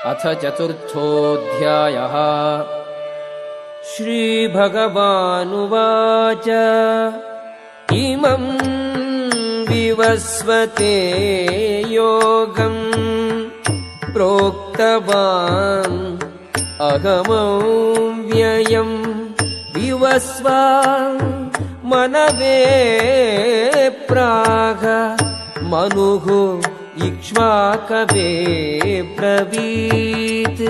ಅಥ ಚತುರ್ಥೋऽಧ್ಯಾಯಃ. ಶ್ರೀಭಗವಾನುವಾಚ ಇಮಂ ವಿವಸ್ವತೆ ಯೋಗಂ ಪ್ರೋಕ್ತವಾನ್ ಅಹಮವ್ಯಯಂ ವಿವಸ್ವ ಮನವೇ ಪ್ರಾಹ ಮನುಃ ಇಕ್ಷ್ವಾಕವೇ ಬ್ರವೀತ್.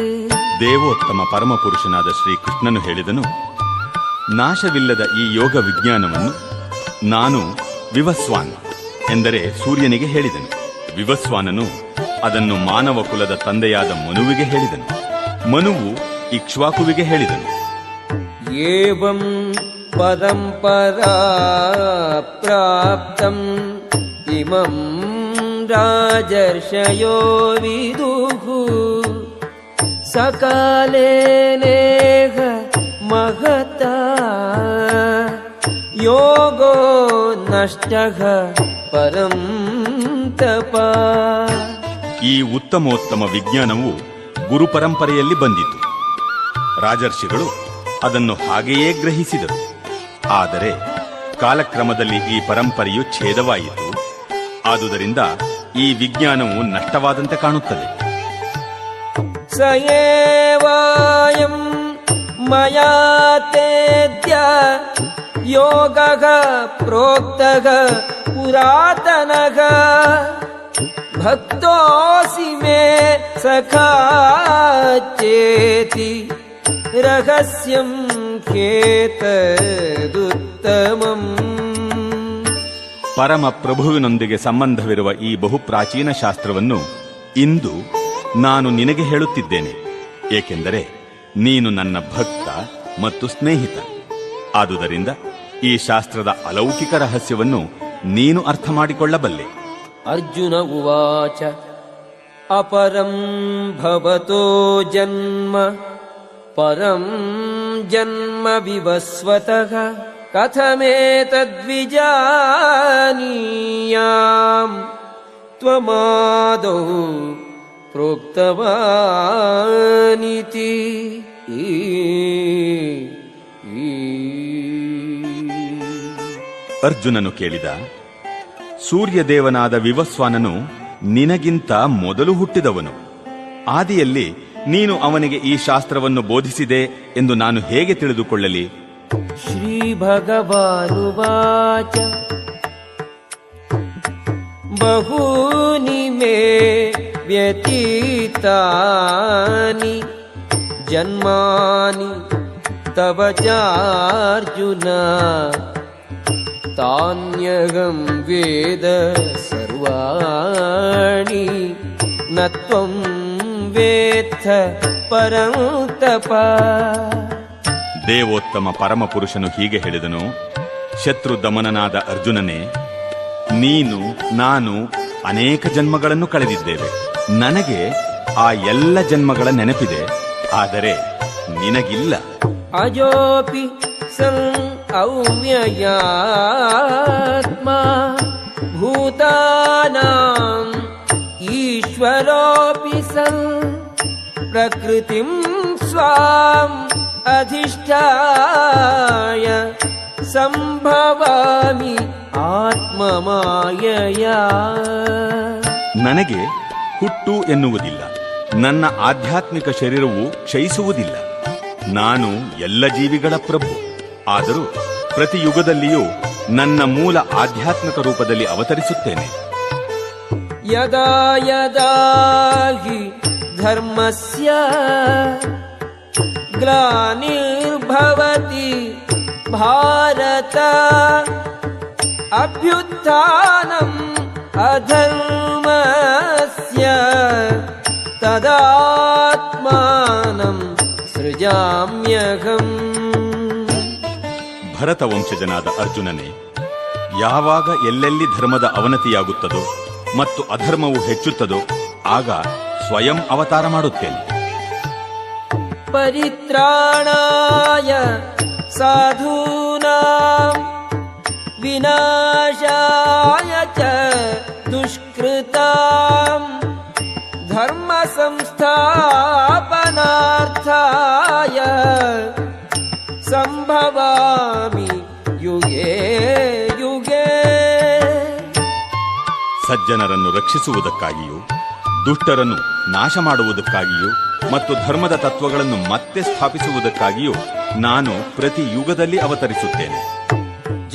ದೇವೋತ್ತಮ ಪರಮಪುರುಷನಾದ ಶ್ರೀಕೃಷ್ಣನು ಹೇಳಿದನು, ನಾಶವಿಲ್ಲದ ಈ ಯೋಗ ವಿಜ್ಞಾನವನ್ನು ನಾನು ವಿವಸ್ವಾನ್ ಎಂದರೆ ಸೂರ್ಯನಿಗೆ ಹೇಳಿದನು. ವಿವಸ್ವಾನನು ಅದನ್ನು ಮಾನವ ಕುಲದ ತಂದೆಯಾದ ಮನುವಿಗೆ ಹೇಳಿದನು. ಮನುವು ಇಕ್ಷ್ವಾಕುವಿಗೆ ಹೇಳಿದನು. ಏವಂ ಪರಂಪರಾ ಪ್ರಾಪ್ತಂ ಇಮಂ ರಾಜರ್ಷಯೋ ವಿದುಃ ಸಕಾಲೇ ನೇಹ ಮಹತಾ ಯೋಗೋ ನಷ್ಟಃ ಪರಂ ತಪ. ಈ ಉತ್ತಮೋತ್ತಮ ವಿಜ್ಞಾನವು ಗುರುಪರಂಪರೆಯಲ್ಲಿ ಬಂದಿತು. ರಾಜರ್ಷಿಗಳು ಅದನ್ನು ಹಾಗೆಯೇ ಗ್ರಹಿಸಿದರು. ಆದರೆ ಕಾಲಕ್ರಮದಲ್ಲಿ ಈ ಪರಂಪರೆಯು ಛೇದವಾಯಿತು. ಆದುದರಿಂದ ಈ ವಿಜ್ಞಾನವು ನಷ್ಟವಾದಂತೆ ಕಾಣುತ್ತದೆ. ಸಯೇವಾಯಂ ಮಯಾ ತೇದ್ಯ ಯೋಗಃ ಪ್ರೋಕ್ತಃ ಪುರಾತನಃ ಭಕ್ತೋಸಿ ಮೇ ಸಖಾ ಚೇತಿ ರಹಸ್ಯಂ ಖೇತದುತ್ತಮಂ. ಪರಮ ಪ್ರಭುವಿನೊಂದಿಗೆ ಸಂಬಂಧವಿರುವ ಈ ಬಹುಪ್ರಾಚೀನ ಶಾಸ್ತ್ರವನ್ನು ಇಂದು ನಾನು ನಿನಗೆ ಹೇಳುತ್ತಿದ್ದೇನೆ. ಏಕೆಂದರೆ ನೀನು ನನ್ನ ಭಕ್ತ ಮತ್ತು ಸ್ನೇಹಿತ. ಆದುದರಿಂದ ಈ ಶಾಸ್ತ್ರದ ಅಲೌಕಿಕ ರಹಸ್ಯವನ್ನು ನೀನು ಅರ್ಥ ಮಾಡಿಕೊಳ್ಳಬಲ್ಲೆ. ಅರ್ಜುನ ಉವಾಚ ಅಪರಂ ಭವತೋ ಜನ್ಮ ಪರಂ ಜನ್ಮ ವಿವಸ್ವತಃ ಕಥಮೇತದ್ವಿಜಾನೀಯಾಂ ತ್ವಮಾದೌ ಪ್ರೋಕ್ತವಾನಿತಿ. ಅರ್ಜುನನು ಕೇಳಿದ, ಸೂರ್ಯದೇವನಾದ ವಿವಸ್ವಾನನು ನಿನಗಿಂತ ಮೊದಲು ಹುಟ್ಟಿದವನು. ಆದಿಯಲ್ಲಿ ನೀನು ಅವನಿಗೆ ಈ ಶಾಸ್ತ್ರವನ್ನು ಬೋಧಿಸಿದೆ ಎಂದು ನಾನು ಹೇಗೆ ತಿಳಿದುಕೊಳ್ಳಲಿ? ಶ್ರೀ ಭಗವಾನುವಾಚ ಬಹೂನಿ ಮೇ ವ್ಯತೀತಾನಿ ಜನ್ಮಾನಿ ತವ ಚಾರ್ಜುನ ತಾನ್ಯಹಂ ವೇದ ಸರ್ವಾಣಿ ನ ತ್ವಂ ವೇತ್ಥ ಪರಂ ತಪ. ದೇವೋತ್ತಮ ಪರಮಪುರುಷನು ಹೀಗೆ ಹೇಳಿದನು, ಶತ್ರು ದಮನನಾದ ಅರ್ಜುನನೇ, ನೀನು ನಾನು ಅನೇಕ ಜನ್ಮಗಳನ್ನು ಕಳೆದಿದ್ದೇವೆ. ನನಗೆ ಆ ಎಲ್ಲ ಜನ್ಮಗಳ ನೆನಪಿದೆ, ಆದರೆ ನಿನಗಿಲ್ಲ. ಅಜೋಪಿ ಸಂ ಅವ್ಯಯಾತ್ಮ ಭೂತಾನಾಂ ಈಶ್ವರೋಪಿ ಸಂ ಪ್ರಕೃತಿಂ ಸ್ವಾಂ ಅಧಿಷ್ಠಾಯ ಸಂಭವಾಮಿ ಆತ್ಮಮಾಯಯಾ. ನನಗೆ ಹುಟ್ಟು ಎನ್ನುವುದಿಲ್ಲ, ನನ್ನ ಆಧ್ಯಾತ್ಮಿಕ ಶರೀರವು ಕ್ಷಯಿಸುವುದಿಲ್ಲ. ನಾನು ಎಲ್ಲ ಜೀವಿಗಳ ಪ್ರಭು. ಆದರೂ ಪ್ರತಿ ಯುಗದಲ್ಲಿಯೂ ನನ್ನ ಮೂಲ ಆಧ್ಯಾತ್ಮಿಕ ರೂಪದಲ್ಲಿ ಅವತರಿಸುತ್ತೇನೆ. ಯದಾ ಯದಾ ಹಿ ಧರ್ಮಸ್ಯ ಗ್ಲಾನಿರ್ಭವತಿ ಭಾರತ ಅಭ್ಯುತ್ಥಾನಂ ಅಧರ್ಮಸ್ಯ ತದಾತ್ಮಾನಂ ಸೃಜಾಮ್ಯಹಂ. ಭರತ ವಂಶಜನಾದ ಅರ್ಜುನನೇ, ಯಾವಾಗ ಎಲ್ಲೆಲ್ಲಿ ಧರ್ಮದ ಅವನತಿಯಾಗುತ್ತದೋ ಮತ್ತು ಅಧರ್ಮವು ಹೆಚ್ಚುತ್ತದೋ ಆಗ ಸ್ವಯಂ ಅವತಾರ ಮಾಡುತ್ತೇನೆ. ಪರಿತ್ರಾಣಾಯ ಸಾಧೂನಾಂ ವಿನಾಶಾಯ ಚ ದುಷ್ಕೃತಾಂ ಧರ್ಮ ಸಂಸ್ಥಾಪನಾರ್ಥಾಯ ಸಂಭವಾಮಿ ಯುಗೇ ಯುಗೇ. ಸಜ್ಜನರನ್ನು ರಕ್ಷಿಸುವುದಕ್ಕಾಗಿಯೂ ದುಷ್ಟರನ್ನು ನಾಶ ಮಾಡುವುದಕ್ಕಾಗಿಯೂ ಮತ್ತು ಧರ್ಮದ ತತ್ವಗಳನ್ನು ಮತ್ತೆ ಸ್ಥಾಪಿಸುವುದಕ್ಕಾಗಿಯೂ ನಾನು ಪ್ರತಿ ಯುಗದಲ್ಲಿ ಅವತರಿಸುತ್ತೇನೆ.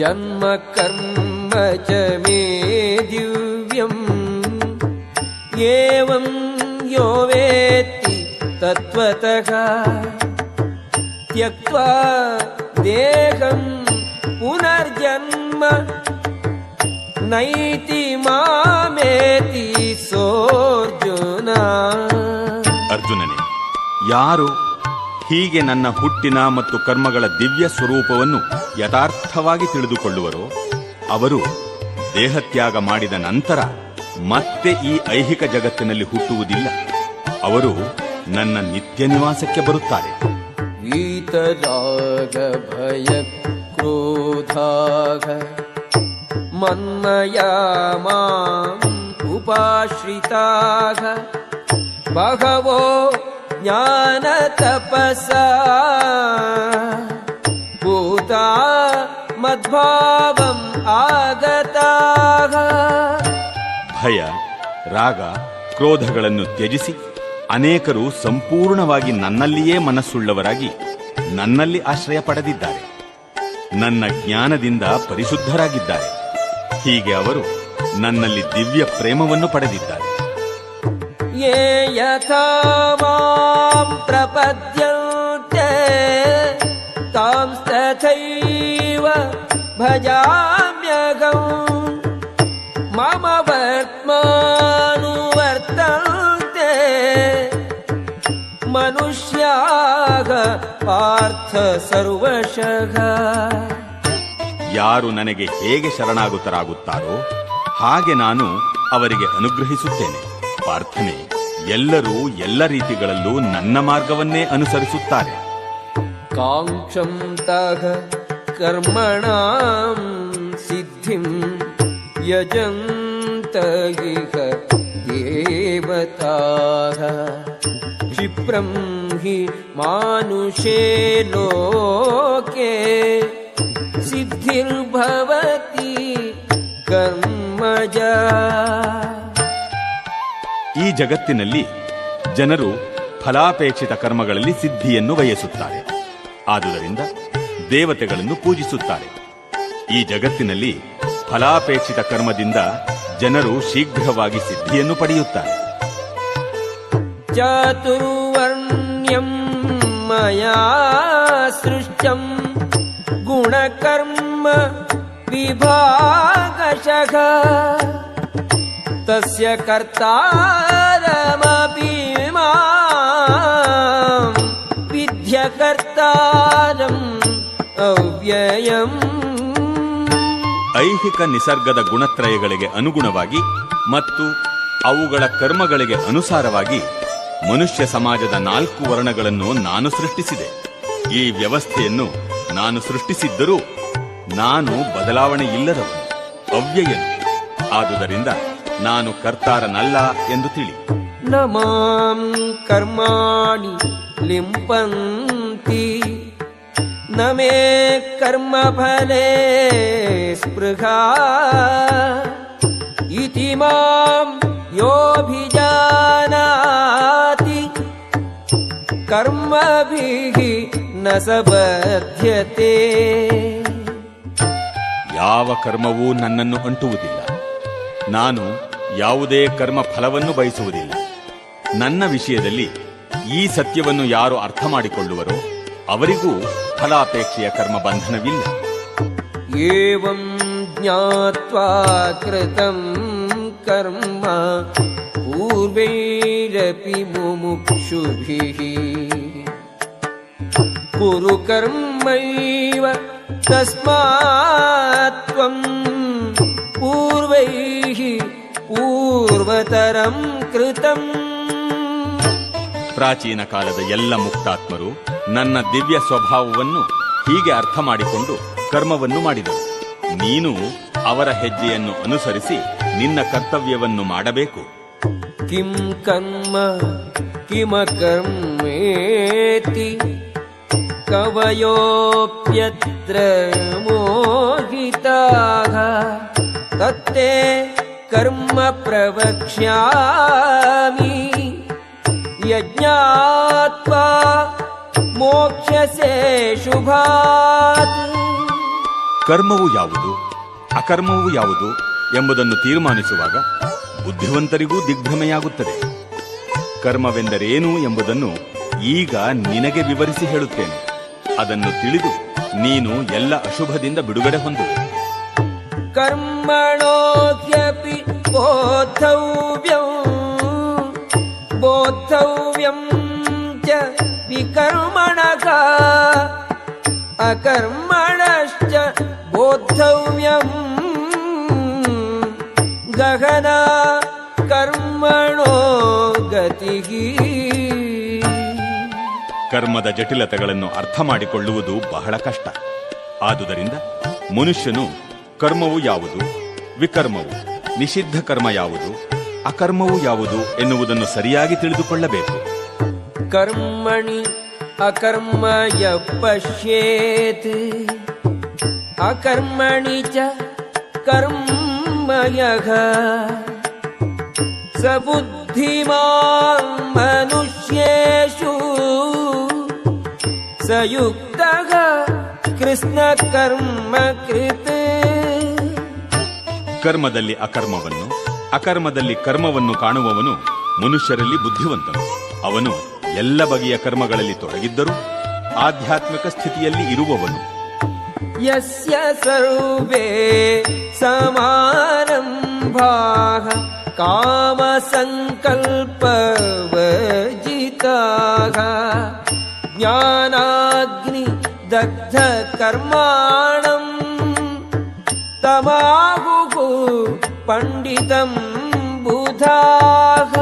ಜನ್ಮ ಕರ್ಮ ಚ ಮೇ ದಿವ್ಯಂ ಏವಂ ಯೋ ವೇತ್ತಿ ತತ್ವತಃ ತ್ಯಕ್ತ್ವಾ ದೇಹಂ ಪುನರ್ಜನ್ಮ ನೈತಿ ಮಾಮೇತಿ ಸೋರ್ಜುನ. ಅರ್ಜುನನೇ, ಯಾರು ಹೀಗೆ ನನ್ನ ಹುಟ್ಟಿನ ಮತ್ತು ಕರ್ಮಗಳ ದಿವ್ಯ ಸ್ವರೂಪವನ್ನು ಯಥಾರ್ಥವಾಗಿ ತಿಳಿದುಕೊಳ್ಳುವರೋ ಅವರು ದೇಹತ್ಯಾಗ ಮಾಡಿದ ನಂತರ ಮತ್ತೆ ಈ ಐಹಿಕ ಜಗತ್ತಿನಲ್ಲಿ ಹುಟ್ಟುವುದಿಲ್ಲ. ಅವರು ನನ್ನ ನಿತ್ಯ ನಿವಾಸಕ್ಕೆ ಬರುತ್ತಾರೆ. ವೀತರಾಗ ಭಯ ಕ್ರೋಧಾಗ ಮನ್ಮಯಾ ಮಾಂ ಉಪಾಶ್ರಿತಾಗ ಬಹವೋ ಜ್ಞಾನ ತಪಸಾ ಭೂತಾ ಮದ್ಭಾವಂ ಆಗತಾಗ. ಭಯ, ರಾಗ, ಕ್ರೋಧಗಳನ್ನು ತ್ಯಜಿಸಿ ಅನೇಕರು ಸಂಪೂರ್ಣವಾಗಿ ನನ್ನಲ್ಲಿಯೇ ಮನಸ್ಸುಳ್ಳವರಾಗಿ ನನ್ನಲ್ಲಿ ಆಶ್ರಯ ಪಡೆದಿದ್ದಾರೆ. ನನ್ನ ಜ್ಞಾನದಿಂದ ಪರಿಶುದ್ಧರಾಗಿದ್ದಾರೆ. ಹೀಗೆ ಅವರು ನನ್ನಲ್ಲಿ ದಿವ್ಯ ಪ್ರೇಮವನ್ನು ಪಡೆದಿದ್ದಾರೆ. ಯೇ ಯಥಾ ಮಾಂ ಪ್ರಪದ್ಯಂತೆ ತಾಂಸ್ತಥೈವ ಭಜಾಮ್ಯಹಂ ಮಮ ವರ್ತ್ಮಾನುವರ್ತಂತೆ ಮನುಷ್ಯಾಃ ಪಾರ್ಥ ಸರ್ವಶಃ. ಯಾರು ನನಗೆ ಹೇಗೆ ಶರಣಾಗುತ್ತರಾಗುತ್ತಾರೋ ಹಾಗೆ ನಾನು ಅವರಿಗೆ ಅನುಗ್ರಹಿಸುತ್ತೇನೆ. ಪಾರ್ಥನೆ, ಎಲ್ಲರೂ ಎಲ್ಲ ರೀತಿಗಳಲ್ಲೂ ನನ್ನ ಮಾರ್ಗವನ್ನೇ ಅನುಸರಿಸುತ್ತಾರೆ. ಕಾಂಕ್ಷಂತಃ ಕರ್ಮಣಾಂ ಸಿದ್ಧಿಂ ಯಜಂತ ಇಹ ದೇವತಾಃ ಕ್ಷಿಪ್ರಂ ಹಿ ಮಾನುಷೇ ಲೋಕೆ ಸಿದ್ಧಿರ್ಭವತಿ ಕರ್ಮಜ. ಈ ಜಗತ್ತಿನಲ್ಲಿ ಜನರು ಫಲಾಪೇಕ್ಷಿತ ಕರ್ಮಗಳಲ್ಲಿ ಸಿದ್ಧಿಯನ್ನು ಬಯಸುತ್ತಾರೆ. ಆದುದರಿಂದ ದೇವತೆಗಳನ್ನು ಪೂಜಿಸುತ್ತಾರೆ. ಈ ಜಗತ್ತಿನಲ್ಲಿ ಫಲಾಪೇಕ್ಷಿತ ಕರ್ಮದಿಂದ ಜನರು ಶೀಘ್ರವಾಗಿ ಸಿದ್ಧಿಯನ್ನು ಪಡೆಯುತ್ತಾರೆ. ಚಾತುರ್ವರ್ಣ್ಯಂ ಮಯಾ ಸೃಷ್ಟಂ ಗುಣಕರ್ಮ ವಿಭಾಗಶಃ ತಸ್ಯ ಕರ್ತಾರಮಪಿ ಮಾಂ ವಿದ್ಯ ಕರ್ತಾರಂ ಅವ್ಯಯಂ. ಐಹಿಕ ನಿಸರ್ಗದ ಗುಣತ್ರಯಗಳಿಗೆ ಅನುಗುಣವಾಗಿ ಮತ್ತು ಅವುಗಳ ಕರ್ಮಗಳಿಗೆ ಅನುಸಾರವಾಗಿ ಮನುಷ್ಯ ಸಮಾಜದ 4 ವರ್ಣಗಳನ್ನು ನಾನು ಸೃಷ್ಟಿಸಿದೆ. ಈ ವ್ಯವಸ್ಥೆಯನ್ನು ನಾನು ಸೃಷ್ಟಿಸಿದ್ದರೂ ನಾನು ಬದಲಾವಣೆ ಇಲ್ಲದವನು, ಅವ್ಯಯನು. ಆದುದರಿಂದ ನಾನು ಕರ್ತಾರನಲ್ಲ ಎಂದು ತಿಳಿ. ನ ಮಾಂ ಕರ್ಮಾಣಿ ಲಿಂಪಂತಿ ನ ಮೇ ಕರ್ಮಫಲೇ ಸ್ಪೃಹಾ ಇತಿ ಮಾಂ ಯೋಭಿಜಾನಾತಿ ಕರ್ಮಭಿಃ ನ ಸ ಬಧ್ಯತೆ. ಯಾವ ಕರ್ಮವೂ ನನ್ನನ್ನು ಅಂಟುವುದಿಲ್ಲ. ನಾನು ಯಾವುದೇ ಕರ್ಮ ಫಲವನ್ನು ಬಯಸುವುದಿಲ್ಲ. ನನ್ನ ವಿಷಯದಲ್ಲಿ ಈ ಸತ್ಯವನ್ನು ಯಾರು ಅರ್ಥ ಮಾಡಿಕೊಳ್ಳುವರೋ ಅವರಿಗೂ ಫಲಾಪೇಕ್ಷೆಯ ಕರ್ಮ ಬಂಧನವಿಲ್ಲ. ಏವಂ ಜ್ಞಾತ್ವಾ ಕೃತಂ ಕರ್ಮ ಪೂರ್ವೈರಪಿ ಮುಮುಕ್ಷುಭಿಃ ಕುರು ಕರ್ಮೈವ ತಸ್ಮಾತ್ ತ್ವಂ ಪೂರ್ವೈಃ ಪೂರ್ವತರಂ ಕೃತಂ. ಪ್ರಾಚೀನ ಕಾಲದ ಎಲ್ಲ ಮುಕ್ತಾತ್ಮರು ನನ್ನ ದಿವ್ಯ ಸ್ವಭಾವವನ್ನು ಹೀಗೆ ಅರ್ಥ ಮಾಡಿಕೊಂಡು ಕರ್ಮವನ್ನು ಮಾಡಿದರು. ನೀನು ಅವರ ಹೆಜ್ಜೆಯನ್ನು ಅನುಸರಿಸಿ ನಿನ್ನ ಕರ್ತವ್ಯವನ್ನು ಮಾಡಬೇಕು. किं कर्म किमकर्मेति कवयोऽप्यत्र मोहिताः तत्ते कर्म प्रवक्ष्यामि यज्ञात्वा ಮೋಕ್ಷಸೇ ಶುಭಾತ್. ಕರ್ಮವು ಯಾವುದು ಅಕರ್ಮವು ಯಾವುದು ಎಂಬುದನ್ನು ತೀರ್ಮಾನಿಸುವಾಗ ಬುದ್ಧಿವಂತರಿಗೂ ದಿಗ್ಭ್ರಮೆಯಾಗುತ್ತದೆ. ಕರ್ಮವೆಂದರೇನು ಎಂಬುದನ್ನು ಈಗ ನಿನಗೆ ವಿವರಿಸಿ ಹೇಳುತ್ತೇನೆ. ಅದನ್ನು ತಿಳಿದು ನೀನು ಎಲ್ಲ ಅಶುಭದಿಂದ ಬಿಡುಗಡೆ ಹೊಂದುವೆ. ಕರ್ಮಣೋ ಹ್ಯಪಿ ಬೋದ್ಧವ್ಯಂ ಚ ವಿಕರ್ಮಣಃ ಅಕರ್ಮಣಶ್ಚ ಬೋದ್ಧವ್ಯಂ ಗಹನಾ ಕರ್ಮಣೋ ಗತಿಃ. ಕರ್ಮದ ಜಟಿಲತೆಗಳನ್ನು ಅರ್ಥ ಮಾಡಿಕೊಳ್ಳುವುದು ಬಹಳ ಕಷ್ಟ. ಆದುದರಿಂದ ಮನುಷ್ಯನು ಕರ್ಮವು ಯಾವುದು, ವಿಕರ್ಮವು, ನಿಷಿದ್ಧ ಕರ್ಮ ಯಾವುದು, ಅಕರ್ಮವು ಯಾವುದು ಎನ್ನುವುದನ್ನು ಸರಿಯಾಗಿ ತಿಳಿದುಕೊಳ್ಳಬೇಕು. ಕರ್ಮಣಿ ಅಕರ್ಮ ಯ ಪಶ್ಯೇತ್ ಅಕರ್ಮಣಿ ಚ ಕರ್ಮ ಯಃ ಸ ಬುದ್ಧಿಮಾನ್ ಮನುಷ್ಯೇಷು ಸ ಯುಕ್ತಃ ಕೃಷ್ಣ ಕರ್ಮ ಕೃತ್. ಕರ್ಮದಲ್ಲಿ ಅಕರ್ಮವನ್ನು, ಅಕರ್ಮದಲ್ಲಿ ಕರ್ಮವನ್ನು ಕಾಣುವವನು ಮನುಷ್ಯರಲ್ಲಿ ಬುದ್ಧಿವಂತನು. ಅವನು ಎಲ್ಲ ಬಗೆಯ ಕರ್ಮಗಳಲ್ಲಿ ತೊಡಗಿದ್ದರೂ ಆಧ್ಯಾತ್ಮಿಕ ಸ್ಥಿತಿಯಲ್ಲಿ ಇರುವವನು. ಯಸ್ಯ ಸರ್ವೇ ಸಮಾರಂಭಾಃ ಕಾಮ ಸಂಕಲ್ಪ ವರ್ಜಿತಾಃ ಜ್ಞಾನಾಗ್ನಿ ದಗ್ಧ ಕರ್ಮಾಣಂ ತಮಾಹುಃ ಪಂಡಿತಂ ಬುಧಾಃ.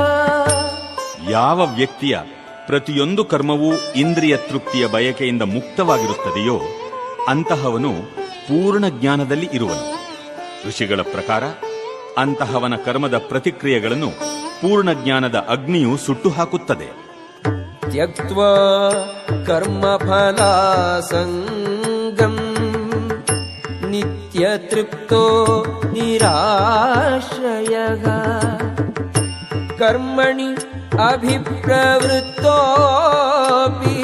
ಯಾವ ವ್ಯಕ್ತಿಯ ಪ್ರತಿಯೊಂದು ಕರ್ಮವೂ ಇಂದ್ರಿಯ ತೃಪ್ತಿಯ ಬಯಕೆಯಿಂದ ಮುಕ್ತವಾಗಿರುತ್ತದೆಯೋ ಅಂತಹವನು ಪೂರ್ಣ ಜ್ಞಾನದಲ್ಲಿ ಇರುವನು. ಋಷಿಗಳ ಪ್ರಕಾರ ಅಂತಹವನ ಕರ್ಮದ ಪ್ರತಿಕ್ರಿಯೆಗಳನ್ನು ಪೂರ್ಣ ಜ್ಞಾನದ ಅಗ್ನಿಯು ಸುಟ್ಟು ಹಾಕುತ್ತದೆ. ತ್ಯಕ್ತ್ವಾ ಕರ್ಮಫಲಾಸಂಗಂ ನಿತ್ಯ ತೃಪ್ತೋ ನಿರಾಶ್ರಯಃ ಕರ್ಮಣಿ ಅಭಿಪ್ರವೃತ್ತೋಪಿ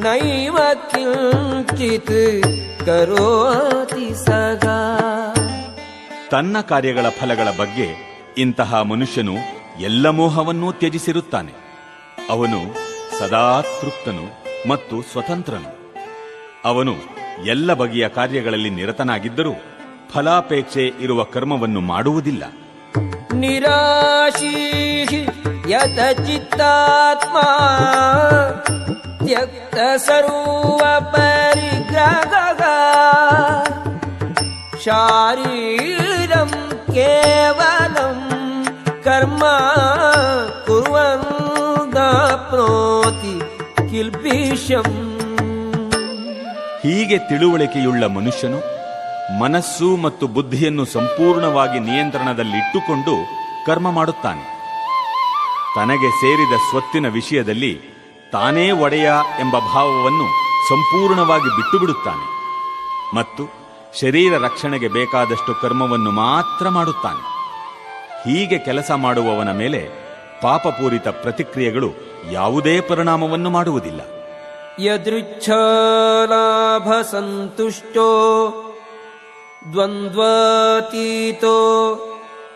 ನೈವ ಕಿಂಚಿತ್ ಕರೋತಿ ಸದಾ. ತನ್ನ ಕಾರ್ಯಗಳ ಫಲಗಳ ಬಗ್ಗೆ ಇಂತಹ ಮನುಷ್ಯನು ಎಲ್ಲ ಮೋಹವನ್ನೂ ತ್ಯಜಿಸಿರುತ್ತಾನೆ. ಅವನು ಸದಾ ತೃಪ್ತನು ಮತ್ತು ಸ್ವತಂತ್ರನು. ಅವನು ಎಲ್ಲ ಬಗೆಯ ಕಾರ್ಯಗಳಲ್ಲಿ ನಿರತನಾಗಿದ್ದರೂ ಫಲಾಪೇಕ್ಷೆ ಇರುವ ಕರ್ಮವನ್ನು ಮಾಡುವುದಿಲ್ಲ. ನಿರಾಶೀಃ ಯತ ಚಿತ್ತಾತ್ಮಾ ತ್ಯಕ್ತ ಸರ್ವ ಪರಿಗ್ರಹಃ ಶಾರೀರಂ ಕೇವಲಂ ಕರ್ಮ ಕುರ್ವನ್ ದಾಪ್ನೋತಿ ಕಿಲ್ಬಿಷಂ. ಹೀಗೆ ತಿಳುವಳಿಕೆಯುಳ್ಳ ಮನುಷ್ಯನು ಮನಸ್ಸು ಮತ್ತು ಬುದ್ಧಿಯನ್ನು ಸಂಪೂರ್ಣವಾಗಿ ನಿಯಂತ್ರಣದಲ್ಲಿಟ್ಟುಕೊಂಡು ಕರ್ಮ ಮಾಡುತ್ತಾನೆ. ತನಗೆ ಸೇರಿದ ಸ್ವತ್ತಿನ ವಿಷಯದಲ್ಲಿ ತಾನೇ ಒಡೆಯ ಎಂಬ ಭಾವವನ್ನು ಸಂಪೂರ್ಣವಾಗಿ ಬಿಟ್ಟುಬಿಡುತ್ತಾನೆ ಮತ್ತು ಶರೀರ ರಕ್ಷಣೆಗೆ ಬೇಕಾದಷ್ಟು ಕರ್ಮವನ್ನು ಮಾತ್ರ ಮಾಡುತ್ತಾನೆ. ಹೀಗೆ ಕೆಲಸ ಮಾಡುವವನ ಮೇಲೆ ಪಾಪಪೂರಿತ ಪ್ರತಿಕ್ರಿಯೆಗಳು ಯಾವುದೇ ಪರಿಣಾಮವನ್ನು ಮಾಡುವುದಿಲ್ಲ. ಯದೃಚ್ಛಾಲಾಭ ಸಂತುಷ್ಟೋ ದ್ವಂದ್ವಾತೀತೋ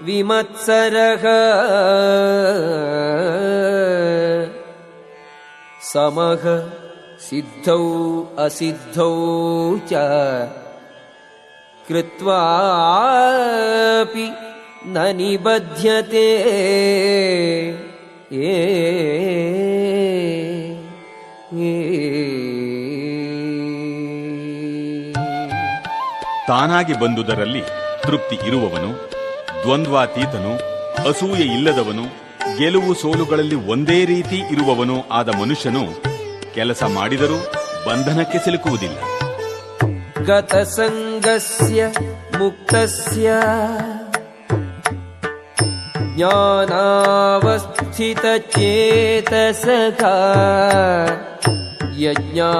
ವಿಮತ್ಸರಃ ಸಮಃ ಸಿದ್ಧೌ ಅಸಿದ್ಧೌ ಚ ಕೃತ್ವಾಪಿ ನ ನಿಬಧ್ಯತೆ. ತಾನಾಗಿ ಬಂದುದರಲ್ಲಿ ತೃಪ್ತಿ ಇರುವವನು, ದ್ವಂದ್ವಾತೀತನು, ಅಸೂಯೆ ಇಲ್ಲದವನು, ಗೆಲುವು ಸೋಲುಗಳಲ್ಲಿ ಒಂದೇ ರೀತಿ ಇರುವವನು ಆದ ಮನುಷ್ಯನು ಕೆಲಸ ಮಾಡಿದರೂ ಬಂಧನಕ್ಕೆ ಸಿಲುಕುವುದಿಲ್ಲ. ಗತಸಂಗಸ್ಯ ಮುಕ್ತಸ್ಯ ಜ್ಞಾನಾವಸ್ಥಿತಚೇತಸಃ ಯಜ್ಞಾಯಾಚರತಃ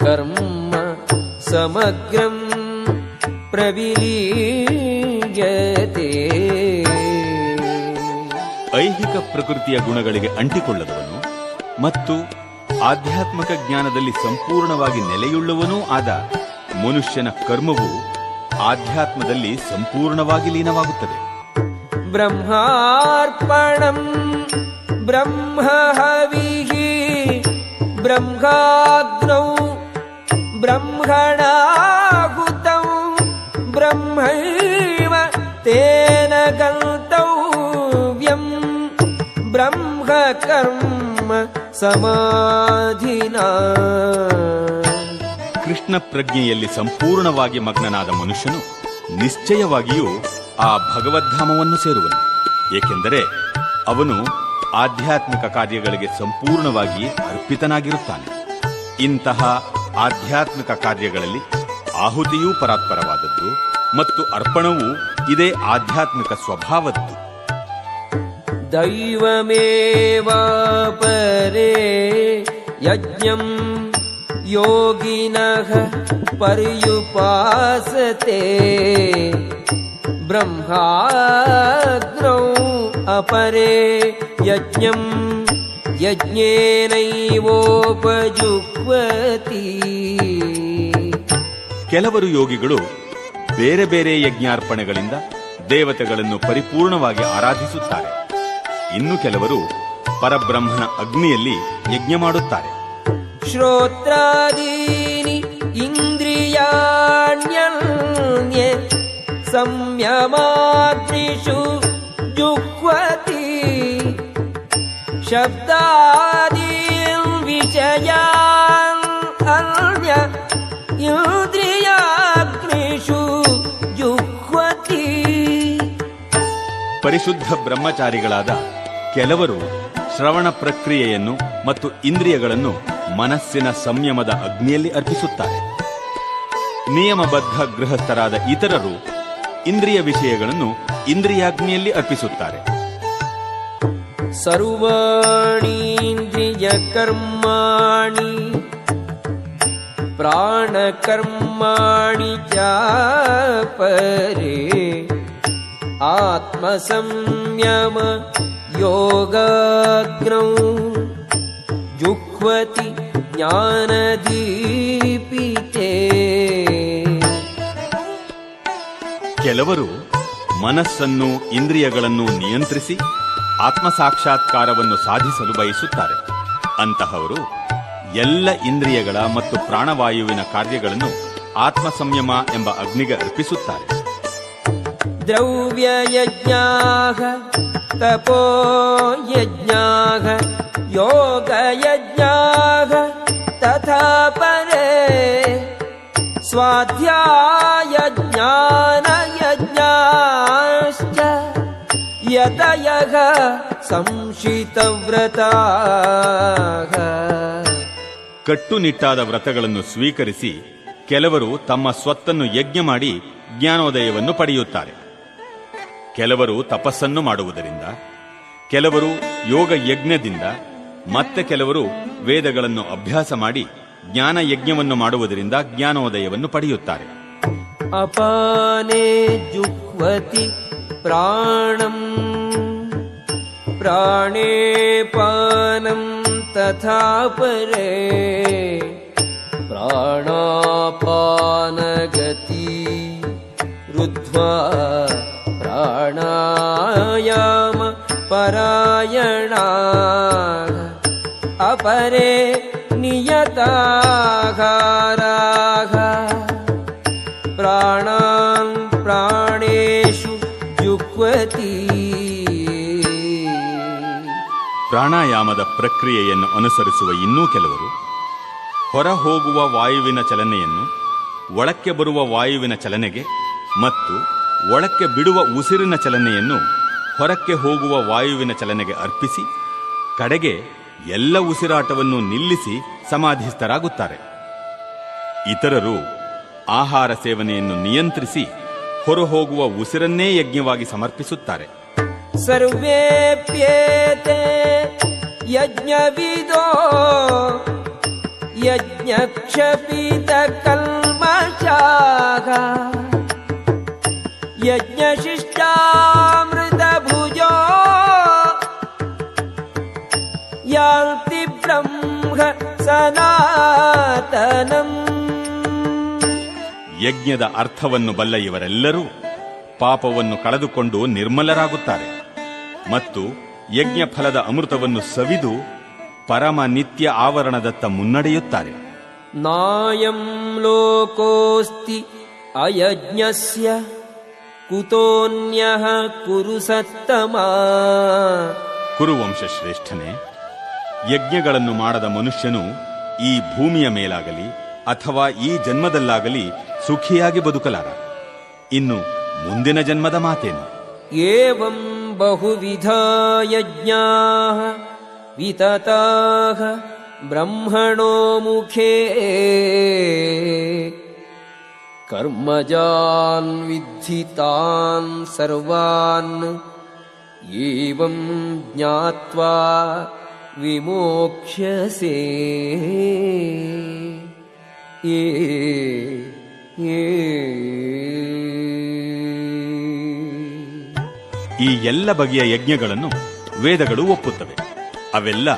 ಕರ್ಮ ಸಮಗ್ರಂ ಪ್ರವಿಲೀಯತೆ. ಐಹಿಕ ಪ್ರಕೃತಿಯ ಗುಣಗಳಿಗೆ ಅಂಟಿಕೊಳ್ಳದವನು ಮತ್ತು ಆಧ್ಯಾತ್ಮಿಕ ಜ್ಞಾನದಲ್ಲಿ ಸಂಪೂರ್ಣವಾಗಿ ನೆಲೆಯುಳ್ಳವನೂ ಆದ ಮನುಷ್ಯನ ಕರ್ಮವು ಆಧ್ಯಾತ್ಮದಲ್ಲಿ ಸಂಪೂರ್ಣವಾಗಿ ಲೀನವಾಗುತ್ತದೆ. ಬ್ರಹ್ಮಾರ್ಪಣಂ ಬ್ರಹ್ಮಹವಿಃ ಬ್ರಹ್ಮಾಗ್ನೌ ಬ್ರಹ್ಮಣಾಹುತಂ ಬ್ರಹ್ಮೈವ ತೇನ ಗಂತವ್ಯಂ ಬ್ರಹ್ಮ ಕರ್ಮ ಸಮಾಧಿನಾ. ಕೃಷ್ಣ ಪ್ರಜ್ಞೆಯಲ್ಲಿ ಸಂಪೂರ್ಣವಾಗಿ ಮಗ್ನನಾದ ಮನುಷ್ಯನು ನಿಶ್ಚಯವಾಗಿಯೂ ಆ ಭಗವದ್ಧಾಮವನ್ನು ಸೇರುವನು, ಏಕೆಂದರೆ ಅವನು ಆಧ್ಯಾತ್ಮಿಕ ಕಾರ್ಯಗಳಿಗೆ ಸಂಪೂರ್ಣವಾಗಿ ಅರ್ಪಿತನಾಗಿರುತ್ತಾನೆ. ಇಂತಹ ಆಧ್ಯಾತ್ಮಿಕ ಕಾರ್ಯಗಳಲ್ಲಿ ಆಹುತಿಯೂ ಪರಾತ್ಪರವಾದದ್ದು ಮತ್ತು ಅರ್ಪಣವೂ ಇದೇ ಆಧ್ಯಾತ್ಮಿಕ ಸ್ವಭಾವದ್ದು. ದೈವಮೇವಾಪರೇ ಯಜ್ಞಂ ಯೋಗಿನಃ ಪರ್ಯುಪಾಸತೆ ಬ್ರಹ್ಮಾಗ್ನೌ ಅಪರೇ ಯಜ್ಞಂ ಯಜ್ಞೇನೈವೋಪಜುಹ್ವತಿ. ಕೆಲವರು ಯೋಗಿಗಳು ಬೇರೆ ಬೇರೆ ಯಜ್ಞಾರ್ಪಣೆಗಳಿಂದ ದೇವತೆಗಳನ್ನು ಪರಿಪೂರ್ಣವಾಗಿ ಆರಾಧಿಸುತ್ತಾರೆ. ಇನ್ನು ಕೆಲವರು ಪರಬ್ರಹ್ಮನ ಅಗ್ನಿಯಲ್ಲಿ ಯಜ್ಞ ಮಾಡುತ್ತಾರೆ. ಶ್ರೋತ್ರಾದೀನಿ ಇಂದ್ರಿಯಾಣ್ಯನ್ಯೇ ಸಂಯಮಾಗ್ನಿಷು ಜುಹ್ವತಿ ಶಬ್ದಾದೀನ್ ವಿಷಯಾನ್ ಅನ್ಯ ಇಂದ್ರಿಯಾಗ್ನಿಷು ಜುಹ್ವತಿ. ಪರಿಶುದ್ಧ ಬ್ರಹ್ಮಚಾರಿಗಳಾದ ಕೆಲವರು ಶ್ರವಣ ಪ್ರಕ್ರಿಯೆಯನ್ನು ಮತ್ತು ಇಂದ್ರಿಯಗಳನ್ನು ಮನಸ್ಸಿನ ಸಂಯಮದ ಅಗ್ನಿಯಲ್ಲಿ ಅರ್ಪಿಸುತ್ತಾರೆ. ನಿಯಮಬದ್ಧ ಗೃಹಸ್ಥರಾದ ಇತರರು ಇಂದ್ರಿಯ ವಿಷಯಗಳನ್ನು ಇಂದ್ರಿಯಾಗ್ನಿಯಲ್ಲಿ ಅರ್ಪಿಸುತ್ತಾರೆ. ಸರ್ವಾಣೀಂದ್ರಿಯ ಕರ್ಮಾಣಿ ಪ್ರಾಣಕರ್ಮಾಣಿ ಚಾಪರೇ ಆತ್ಮಸಂಯಮ ಯೋಗಾಗ್ನೌ ಜುಹ್ವತಿ ಜ್ಞಾನದೀಪಿತೇ. ಕೆಲವರು ಮನಸ್ಸನ್ನು ಇಂದ್ರಿಯಗಳನ್ನು ನಿಯಂತ್ರಿಸಿ ಆತ್ಮಸಾಕ್ಷಾತ್ಕಾರವನ್ನು ಸಾಧಿಸಲು ಬಯಸುತ್ತಾರೆ. ಅಂತಹವರು ಎಲ್ಲ ಇಂದ್ರಿಯಗಳ ಮತ್ತು ಪ್ರಾಣವಾಯುವಿನ ಕಾರ್ಯಗಳನ್ನು ಆತ್ಮ ಸಂಯಮ ಎಂಬ ಅಗ್ನಿಗೆ ಅರ್ಪಿಸುತ್ತಾರೆ. ದ್ರವ್ಯಯಜ್ಞಾಃ ತಪೋಯಜ್ಞಾಃ ಯೋಗಯಜ್ಞಾಃ ತಥಾ ಪರೇ ಸ್ವಾಧ್ಯಾಯಜ್ಞಾನಯಜ್ಞಾಶ್ಚ ಯತಯಃ ಸಂಶಿತವ್ರತಾಃ. ಕಟ್ಟುನಿಟ್ಟಾದ ವ್ರತಗಳನ್ನು ಸ್ವೀಕರಿಸಿ ಕೆಲವರು ತಮ್ಮ ಸ್ವತ್ತನ್ನು ಯಜ್ಞ ಮಾಡಿ ಜ್ಞಾನೋದಯವನ್ನು ಪಡೆಯುತ್ತಾರೆ. ಕೆಲವರು ತಪಸ್ಸನ್ನು ಮಾಡುವುದರಿಂದ, ಕೆಲವರು ಯೋಗ ಯಜ್ಞದಿಂದ, ಮತ್ತೆ ಕೆಲವರು ವೇದಗಳನ್ನು ಅಭ್ಯಾಸ ಮಾಡಿ ಜ್ಞಾನ ಯಜ್ಞವನ್ನು ಮಾಡುವುದರಿಂದ ಜ್ಞಾನೋದಯವನ್ನು ಪಡೆಯುತ್ತಾರೆ. ಅಪಾನೇ ಜುಹ್ವತಿ ಪ್ರಾಣಂ ಪ್ರಾಣೇ ಪಾನಂ ತಥಾ ಪರೇ ಪ್ರಾಣಾಪಾನಗತಿ ರುದ್ಧ್ವಾ ಪ್ರಾಣಾಯಾಮ ಪರಾಯಣಾಃ ಅಪರೇ ನಿಯತಾಹಾರಾಃ ಪ್ರಾಣಾನ್ ಪ್ರಾಣೇಷು ಜುಹ್ವತಿ. ಪ್ರಾಣಾಯಾಮದ ಪ್ರಕ್ರಿಯೆಯನ್ನು ಅನುಸರಿಸುವ ಇನ್ನೂ ಕೆಲವರು ಹೊರ ಹೋಗುವ ವಾಯುವಿನ ಚಲನೆಯನ್ನು ಒಳಕ್ಕೆ ಬರುವ ವಾಯುವಿನ ಚಲನೆಗೆ ಮತ್ತು ಒಳಕ್ಕೆ ಬಿಡುವ ಉಸಿರಿನ ಚಲನೆಯನ್ನು ಹೊರಕ್ಕೆ ಹೋಗುವ ವಾಯುವಿನ ಚಲನೆಗೆ ಅರ್ಪಿಸಿ ಕಡೆಗೆ ಎಲ್ಲ ಉಸಿರಾಟವನ್ನು ನಿಲ್ಲಿಸಿ ಸಮಾಧಿಸ್ಥರಾಗುತ್ತಾರೆ. ಇತರರು ಆಹಾರ ಸೇವನೆಯನ್ನು ನಿಯಂತ್ರಿಸಿ ಹೊರಹೋಗುವ ಉಸಿರನ್ನೇ ಯಜ್ಞವಾಗಿ ಸಮರ್ಪಿಸುತ್ತಾರೆ. ಸರ್ವೇಪ್ಯೇತೆ ಯಜ್ಞವಿದೋ ಯಜ್ಞಕ್ಷಪಿತ ಕಲ್ಮಷಾಃ ಯಜ್ಞಶಿಷ್ಟಾಮೃತ ಭುಜೋ ಯಾಂತಿ ಬ್ರಹ್ಮ ಸನಾತನಂ. ಯಜ್ಞದ ಅರ್ಥವನ್ನು ಬಲ್ಲ ಇವರೆಲ್ಲರೂ ಪಾಪವನ್ನು ಕಳೆದುಕೊಂಡು ನಿರ್ಮಲರಾಗುತ್ತಾರೆ ಮತ್ತು ಯಜ್ಞ ಫಲದ ಅಮೃತವನ್ನು ಸವಿದು ಪರಮ ನಿತ್ಯ ಆವರಣದತ್ತ ಮುನ್ನಡೆಯುತ್ತಾರೆ. ನಾಯಂ ಲೋಕೋಸ್ತಿ ಅಯಜ್ಞಸ್ಯ ಕುತೋನ್ಯಃ ಕುರು ಸತ್ತಮಾ. ಕುರುವಂಶ ಶ್ರೇಷ್ಠನೇ, ಯಜ್ಞಗಳನ್ನು ಮಾಡದ ಮನುಷ್ಯನು ಈ ಭೂಮಿಯ ಮೇಲಾಗಲಿ ಅಥವಾ ಈ ಜನ್ಮದಲ್ಲಾಗಲಿ ಸುಖಿಯಾಗಿ ಬದುಕಲಾರ. ಇನ್ನು ಮುಂದಿನ ಜನ್ಮದ ಮಾತೇನು? ಏವಂ ಬಹುವಿಧ ಯಜ್ಞಾಃ ವಿತತಾಃ ಬ್ರಹ್ಮಣೋ ಮುಖೇ ಕರ್ಮಜಾನ್ ವಿದ್ಧಿ ತಾನ್ ಸರ್ವಾನ್ ಏವಂ ಜ್ಞಾತ್ವಾ ವಿಮೋಕ್ಷ್ಯಸೇ. ಈ ಎಲ್ಲ ಬಗೆಯ ಯಜ್ಞಗಳನ್ನು ವೇದಗಳು ಒಪ್ಪುತ್ತವೆ. ಅವೆಲ್ಲ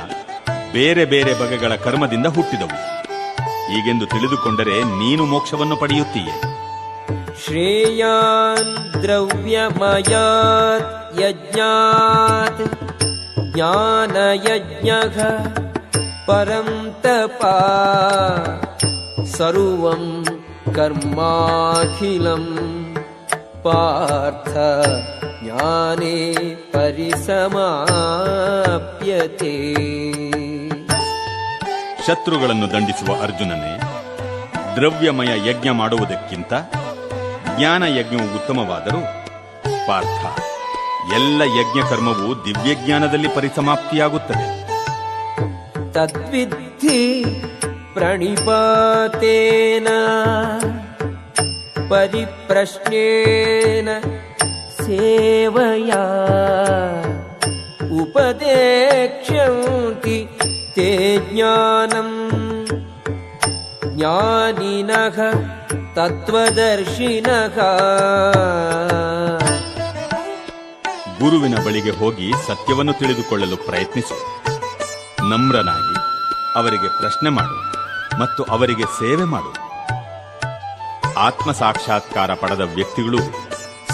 ಬೇರೆ ಬೇರೆ ಬಗೆಗಳ ಕರ್ಮದಿಂದ ಹುಟ್ಟಿದವು. ಹೀಗೆಂದು ತಿಳಿದುಕೊಂಡರೆ ನೀನು ಮೋಕ್ಷವನ್ನು ಪಡೆಯುತ್ತೀಯೆ. ಶ್ರೇಯಾನ್ ದ್ರವ್ಯಮಯಾತ್ ಯಜ್ಞಾತ್ ಜ್ಞಾನಯಜ್ಞಃ ಪರಂ ತಪಾ ಸರ್ವಂ ಕರ್ಮಾಖಿಲಂ ಪಾರ್ಥ ಜ್ಞಾನೇ ಪರಿಸಮಾಪ್ಯತೆ. ಶತ್ರುಗಳನ್ನು ದಂಡಿಸುವ ಅರ್ಜುನನೇ, ದ್ರವ್ಯಮಯ ಯಜ್ಞ ಮಾಡುವುದಕ್ಕಿಂತ ಜ್ಞಾನ ಯಜ್ಞವು ಉತ್ತಮವಾದರೂ ಪಾರ್ಥ, ಎಲ್ಲ ಯಜ್ಞ ಕರ್ಮವು ದಿವ್ಯಜ್ಞಾನದಲ್ಲಿ ಪರಿಸಮಾಪ್ತಿಯಾಗುತ್ತದೆ. ತದ್ವಿದ್ಧಿ ಪ್ರಣಿಪಾತೇನ ಪರಿಪ್ರಶ್ನೇನ ಸೇವಯಾ ಉಪದೇಕ್ಷ್ಯಂತಿ ತೇ ಜ್ಞಾನಂ ಜ್ಞಾನಿನಃ ತತ್ವದರ್ಶಿನಃ. ಗುರುವಿನ ಬಳಿಗೆ ಹೋಗಿ ಸತ್ಯವನ್ನು ತಿಳಿದುಕೊಳ್ಳಲು ಪ್ರಯತ್ನಿಸು. ನಮ್ರನಾಗಿ ಅವರಿಗೆ ಪ್ರಶ್ನೆ ಮಾಡು ಮತ್ತು ಅವರಿಗೆ ಸೇವೆ ಮಾಡು. ಆತ್ಮ ಸಾಕ್ಷಾತ್ಕಾರ ಪಡೆದ ವ್ಯಕ್ತಿಗಳು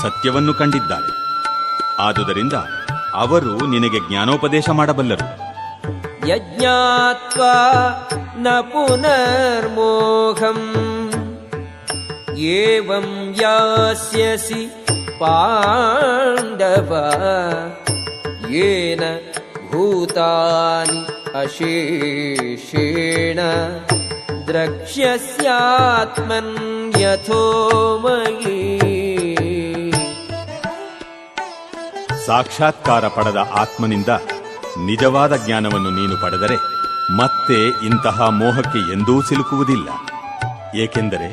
ಸತ್ಯವನ್ನು ಕಂಡಿದ್ದಾರೆ. ಆದುದರಿಂದ ಅವರು ನಿನಗೆ ಜ್ಞಾನೋಪದೇಶ ಮಾಡಬಲ್ಲರು. ಯಜ್ಞಾತ್ವಾ ನ ಪುನರ್ಮೋಹಂ ಏವಂ ಯಾಸ್ಯಸಿ ಪಾಂಡವ ಯೇನ ಭೂತಾನಿ ಅಶೇಷೇಣ ದ್ರಕ್ಷ್ಯಸ್ಯಾತ್ಮನ್ ಯಥೋ ಮಯಿ. ಸಾಕ್ಷಾತ್ಕಾರ ಪಡೆದ ಆತ್ಮನಿಂದ ನಿಜವಾದ ಜ್ಞಾನವನ್ನು ನೀನು ಪಡೆದರೆ ಮತ್ತೆ ಇಂತಹ ಮೋಹಕ್ಕೆ ಎಂದೂ ಸಿಲುಕುವುದಿಲ್ಲ. ಏಕೆಂದರೆ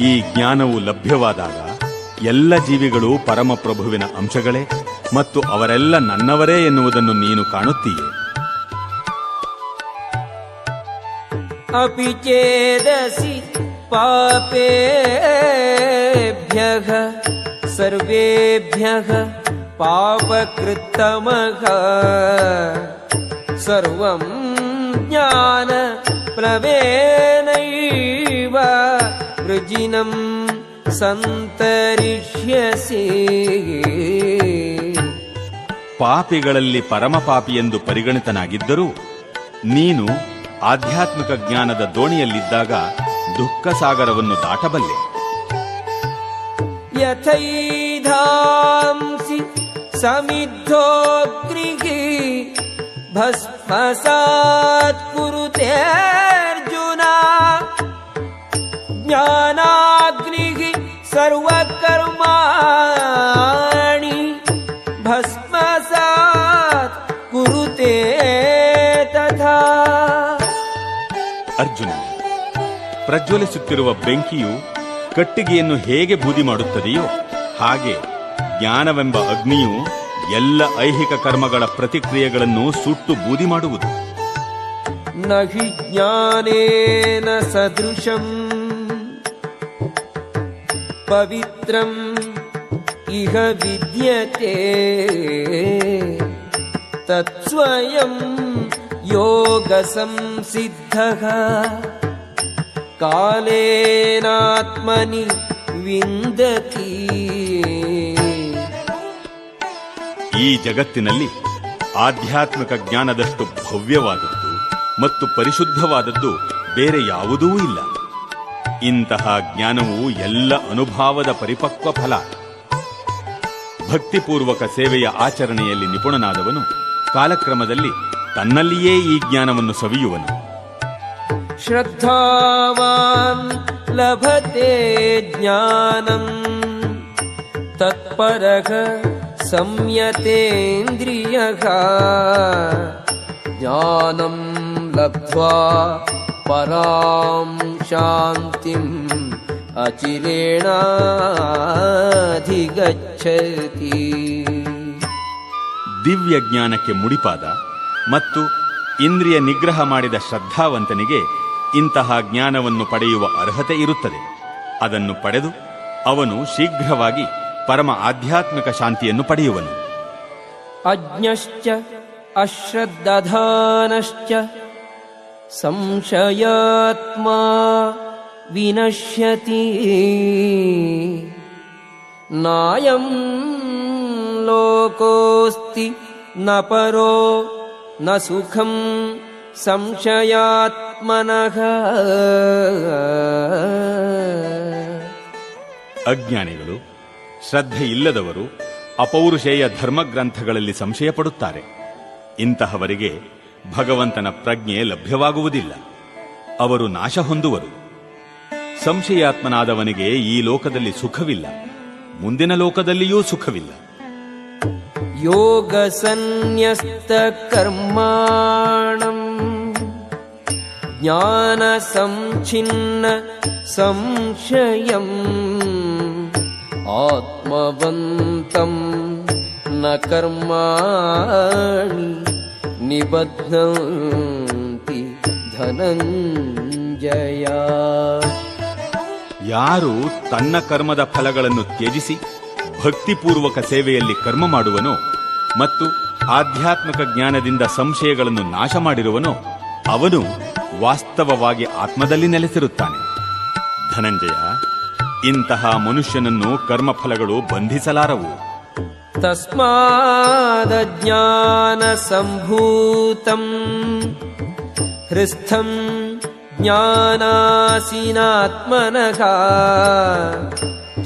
ಈ ಜ್ಞಾನವು ಲಭ್ಯವಾದಾಗ ಎಲ್ಲ ಜೀವಿಗಳು ಪರಮಪ್ರಭುವಿನ ಅಂಶಗಳೇ ಮತ್ತು ಅವರೆಲ್ಲ ನನ್ನವರೇ ಎನ್ನುವುದನ್ನು ನೀನು ಕಾಣುತ್ತೀಯೆ. ಅಪಿ ಚೇದಸಿ ಪಾಪೇಭ್ಯಃ ಸರ್ವೇಭ್ಯಃ ಪಾಪಕೃತ್ತಮಃ ಸರ್ವಂ ಜ್ಞಾನ ಪ್ಲವೇನೈವ ವೃಜಿನಂ ಸಂತರಿಷ್ಯಸಿ. ಪಾಪಿಗಳಲ್ಲಿ ಪರಮಪಾಪಿ ಎಂದು ಪರಿಗಣಿತನಾಗಿದ್ದರೂ ನೀನು ಆಧ್ಯಾತ್ಮಿಕ ಜ್ಞಾನದ ದೋಣಿಯಲ್ಲಿದ್ದಾಗ ದುಃಖ ಸಾಗರವನ್ನು ದಾಟಬಲ್ಲೆ. ಯಥೈಧಾಂಸಿ ಸಮಿದ್ಧೋಗ್ನಿಃ ಭಸ್ಮಸಾತ್ ಕುರುತೆ ಅರ್ಜುನ ಜ್ಞಾನಾಗ್ನಿಃ ಸರ್ವಕರ್ಮಾಣಿ ಭಸ್ಮಸಾತ್ ಕುರುತೆ ತಥಾ. ಅರ್ಜುನ, ಪ್ರಜ್ವಲಿಸುತ್ತಿರುವ ಬೆಂಕಿಯು ಕಟ್ಟಿಗೆಯನ್ನು ಹೇಗೆ ಬೂದಿ ಮಾಡುತ್ತದೆಯೋ ಹಾಗೆ ಜ್ಞಾನವೆಂಬ ಅಗ್ನಿಯು ಎಲ್ಲ ಐಹಿಕ ಕರ್ಮಗಳ ಪ್ರತಿಕ್ರಿಯೆಗಳನ್ನು ಸುಟ್ಟು ಬೂದಿ ಮಾಡುವುದು. ನ ಹಿ ಜ್ಞಾನೇನ ಸದೃಶಂ ಪವಿತ್ರಂ ಇಹ ವಿದ್ಯತೆ ತತ್ಸ್ವಯಂ ಯೋಗ ಸಂಸಿದ್ಧಃ ಕಾಲೇನಾತ್ಮನಿ ವಿಂದತಿ. ಈ ಜಗತ್ತಿನಲ್ಲಿ ಆಧ್ಯಾತ್ಮಿಕ ಜ್ಞಾನದಷ್ಟು ಭವ್ಯವಾದದ್ದು ಮತ್ತು ಪರಿಶುದ್ಧವಾದದ್ದು ಬೇರೆ ಯಾವುದೂ ಇಲ್ಲ. ಇಂತಹ ಜ್ಞಾನವು ಎಲ್ಲ ಅನುಭಾವದ ಪರಿಪಕ್ವ ಫಲ. ಭಕ್ತಿಪೂರ್ವಕ ಸೇವೆಯ ಆಚರಣೆಯಲ್ಲಿ ನಿಪುಣನಾದವನು ಕಾಲಕ್ರಮದಲ್ಲಿ ತನ್ನಲ್ಲಿಯೇ ಈ ಜ್ಞಾನವನ್ನು ಸವಿಯುವನು. ಶ್ರದ್ಧಾವಾನ್ ಲಭತೆ ಜ್ಞಾನಂ ತತ್ಪರಃ ಸಂಯತೇಂದ್ರಿಯಃ ಜ್ಞಾನಂ ಲಬ್ಧ್ವಾ ಪರಾಂ ಶಾಂತಿಂ ಅಚಿರೇಣಾಧಿಗಚ್ಚತಿ. ದಿವ್ಯ ಜ್ಞಾನಕ್ಕೆ ಮುಡಿಪಾದ ಮತ್ತು ಇಂದ್ರಿಯ ನಿಗ್ರಹ ಮಾಡಿದ ಶ್ರದ್ಧಾವಂತನಿಗೆ ಇಂತಹ ಜ್ಞಾನವನ್ನು ಪಡೆಯುವ ಅರ್ಹತೆ ಇರುತ್ತದೆ. ಅದನ್ನು ಪಡೆದು ಅವನು ಶೀಘ್ರವಾಗಿ ಪರಮ ಆಧ್ಯಾತ್ಮಿಕ ಶಾಂತಿಯನ್ನು ಪಡೆಯುವನು. ಅಜ್ಞಶ್ಚ ಅಶ್ರದ್ಧಾನಶ್ಚ ಸಂಶಯಾತ್ಮ ವಿನಶ್ಯತಿ ನಾಯಂ ಲೋಕೋಸ್ತಿ ನ ಪರೋ ನ ಸುಖಂ ಸಂಶಯಾತ್ಮನಃ. ಅಜ್ಞಾನಿಗಳು, ಶ್ರದ್ಧೆಯಿಲ್ಲದವರು ಅಪೌರುಷೇಯ ಧರ್ಮಗ್ರಂಥಗಳಲ್ಲಿ ಸಂಶಯ ಪಡುತ್ತಾರೆ. ಇಂತಹವರಿಗೆ ಭಗವಂತನ ಪ್ರಜ್ಞೆ ಲಭ್ಯವಾಗುವುದಿಲ್ಲ. ಅವರು ನಾಶ ಹೊಂದುವರು. ಸಂಶಯಾತ್ಮನಾದವನಿಗೆ ಈ ಲೋಕದಲ್ಲಿ ಸುಖವಿಲ್ಲ, ಮುಂದಿನ ಲೋಕದಲ್ಲಿಯೂ ಸುಖವಿಲ್ಲ. ಯೋಗ ಸನ್ಯಸ್ತ ಕರ್ಮಾಣಂ ಜ್ಞಾನ ಸಂಚಿನ್ನ ಸಂಶಯಂ ಆತ್ಮವಂತಂ ನ ಕರ್ಮಾಣಿ ನಿಬಧ್ನಂತಿ ಧನಂಜಯ. ಯಾರು ತನ್ನ ಕರ್ಮದ ಫಲಗಳನ್ನು ತ್ಯಜಿಸಿ ಭಕ್ತಿಪೂರ್ವಕ ಸೇವೆಯಲ್ಲಿ ಕರ್ಮ ಮಾಡುವನೋ ಮತ್ತು ಆಧ್ಯಾತ್ಮಿಕ ಜ್ಞಾನದಿಂದ ಸಂಶಯಗಳನ್ನು ನಾಶ ಮಾಡಿರುವನೋ ಅವನು ವಾಸ್ತವವಾಗಿ ಆತ್ಮದಲ್ಲಿ ನೆಲೆಸಿರುತ್ತಾನೆ. ಧನಂಜಯ, ಇಂತಹ ಮನುಷ್ಯನನ್ನು ಕರ್ಮಫಲಗಳು ಬಂಧಿಸಲಾರವು. ತಸ್ಮಾದಜ್ಞಾನ ಸಂಭೂತಂ ಹೃಸ್ಥಂ ಜ್ಞಾನಾಸೀನಾತ್ಮನಃ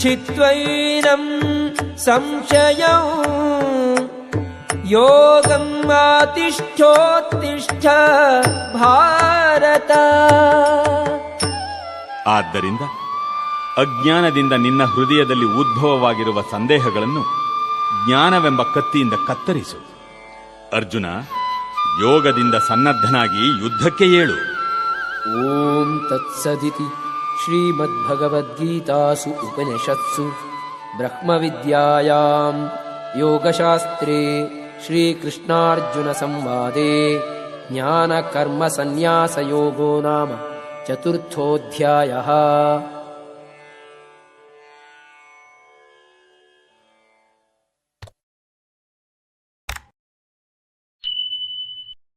ಚಿತ್ವೈನಂ ಸಂಶಯಂ ಯೋಗಂ ಆತಿಷ್ಠೋತ್ತಿಷ್ಠ ಭಾರತ. ಆದ್ದರಿಂದ ಅಜ್ಞಾನದಿಂದ ನಿನ್ನ ಹೃದಯದಲ್ಲಿ ಉದ್ಭವವಾಗಿರುವ ಸಂದೇಹಗಳನ್ನು ಜ್ಞಾನವೆಂಬ ಕತ್ತಿಯಿಂದ ಕತ್ತರಿಸು. ಅರ್ಜುನ, ಯೋಗದಿಂದ ಸನ್ನದ್ಧನಾಗಿ ಯುದ್ಧಕ್ಕೆ ಏಳು. ಓಂ ತತ್ಸದಿತಿ ಶ್ರೀಮದ್ಭಗವದ್ಗೀತಾಸು ಉಪನಿಷತ್ಸು ಬ್ರಹ್ಮವಿದ್ಯಾಯಾಂ ಯೋಗಶಾಸ್ತ್ರೇ ಶ್ರೀಕೃಷ್ಣಾರ್ಜುನ ಸಂವಾದೇ ಜ್ಞಾನಕರ್ಮ ಸನ್ಯಾಸಯೋಗೋ ನಾಮ ಚತುರ್ಥೋಧ್ಯಾಯಃ.